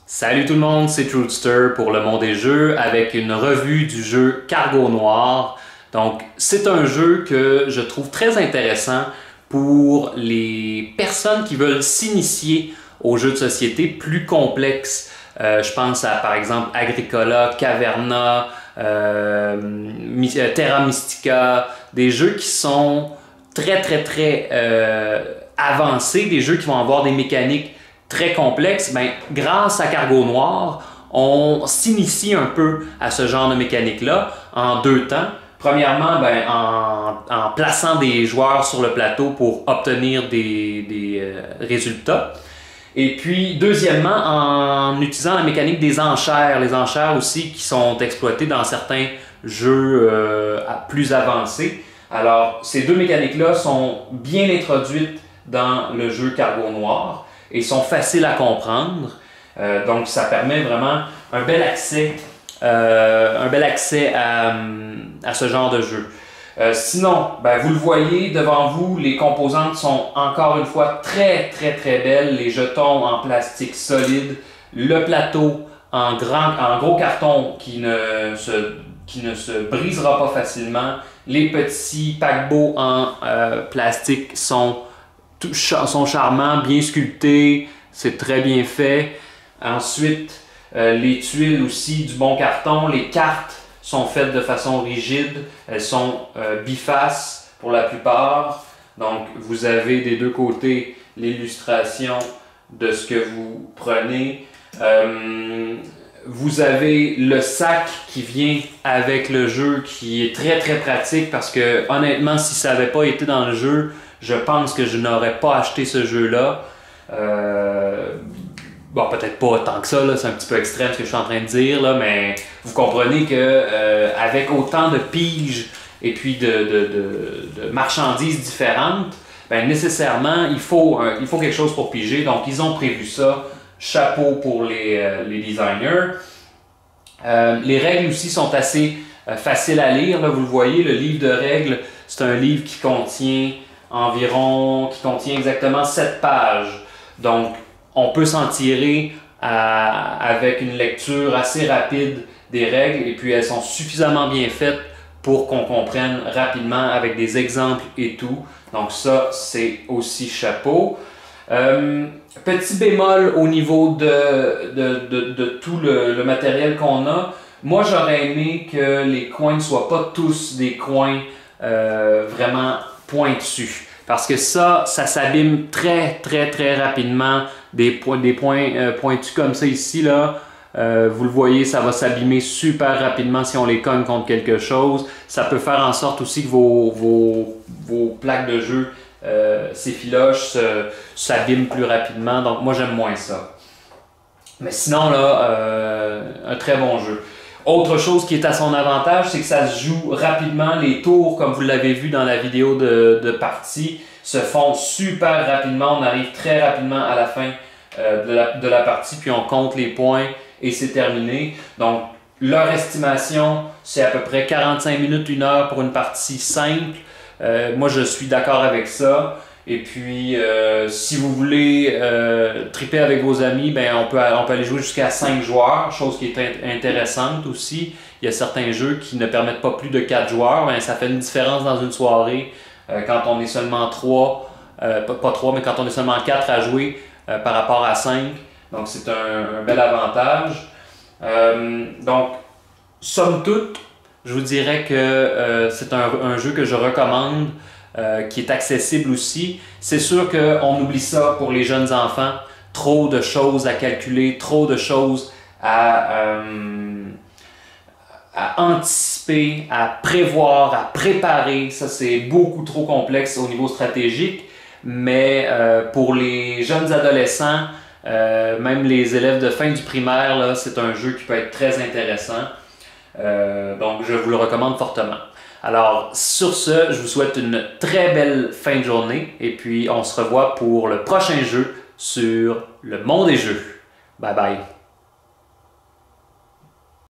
Salut tout le monde, c'est Truthster pour le monde des jeux avec une revue du jeu Cargo Noir. Donc, c'est un jeu que je trouve très intéressant pour les personnes qui veulent s'initier aux jeux de société plus complexes. Je pense à, par exemple, Agricola, Caverna, Terra Mystica, des jeux qui sont très avancés, des jeux qui vont avoir des mécaniques très complexe. Ben, grâce à Cargo Noir, on s'initie un peu à ce genre de mécanique-là en deux temps. Premièrement, ben, en plaçant des joueurs sur le plateau pour obtenir des résultats. Et puis, deuxièmement, en utilisant la mécanique des enchères. Les enchères aussi qui sont exploitées dans certains jeux plus avancés. Alors, ces deux mécaniques-là sont bien introduites dans le jeu Cargo Noir et sont faciles à comprendre. Donc, ça permet vraiment un bel accès à ce genre de jeu. Sinon, ben, vous le voyez devant vous, les composantes sont encore une fois très belles. Les jetons en plastique solide, le plateau en gros carton qui ne se brisera pas facilement. Les petits paquebots en plastique sont charmants, bien sculptés, c'est très bien fait. Ensuite, les tuiles aussi du bon carton, les cartes sont faites de façon rigide, elles sont bifaces pour la plupart. Donc, vous avez des deux côtés l'illustration de ce que vous prenez. Vous avez le sac qui vient avec le jeu qui est très pratique parce que honnêtement, si ça n'avait pas été dans le jeu, je pense que je n'aurais pas acheté ce jeu-là. Bon, peut-être pas tant que ça, c'est un petit peu extrême ce que je suis en train de dire, là, mais vous comprenez que avec autant de piges et puis de marchandises différentes, ben, nécessairement, il faut quelque chose pour piger. Donc, ils ont prévu ça. Chapeau pour les designers. Les règles aussi sont assez faciles à lire. Là, vous le voyez, le livre de règles, c'est un livre qui contient exactement 7 pages. Donc, on peut s'en tirer avec une lecture assez rapide des règles et puis elles sont suffisamment bien faites pour qu'on comprenne rapidement avec des exemples et tout. Donc ça, c'est aussi chapeau. Petit bémol au niveau de tout le matériel qu'on a. Moi, j'aurais aimé que les coins ne soient pas tous des coins vraiment pointus. Parce que ça s'abîme très rapidement. Des points pointus comme ça ici, là, vous le voyez, ça va s'abîmer super rapidement si on les cogne contre quelque chose. Ça peut faire en sorte aussi que vos plaques de jeu s'effilochent, s'abîment plus rapidement. Donc moi, j'aime moins ça. Mais sinon, là, un très bon jeu. Autre chose qui est à son avantage, c'est que ça se joue rapidement. Les tours, comme vous l'avez vu dans la vidéo de partie, se font super rapidement. On arrive très rapidement à la fin de la partie, puis on compte les points et c'est terminé. Donc, leur estimation, c'est à peu près 45 minutes, 1 heure pour une partie simple. Moi, je suis d'accord avec ça. Et puis, si vous voulez triper avec vos amis, ben, on peut aller jouer jusqu'à 5 joueurs, chose qui est intéressante aussi. Il y a certains jeux qui ne permettent pas plus de 4 joueurs. Ben, ça fait une différence dans une soirée quand on est seulement 3, pas 3, mais quand on est seulement 4 à jouer par rapport à 5. Donc, c'est un bel avantage. Donc, somme toute, je vous dirais que c'est un jeu que je recommande. Qui est accessible aussi. C'est sûr qu'on oublie ça pour les jeunes enfants. Trop de choses à calculer, trop de choses à anticiper, à prévoir, à préparer. Ça, c'est beaucoup trop complexe au niveau stratégique. Mais pour les jeunes adolescents, même les élèves de fin du primaire, c'est un jeu qui peut être très intéressant. Donc, je vous le recommande fortement. Alors, sur ce, je vous souhaite une très belle fin de journée et puis on se revoit pour le prochain jeu sur le monde des jeux. Bye bye!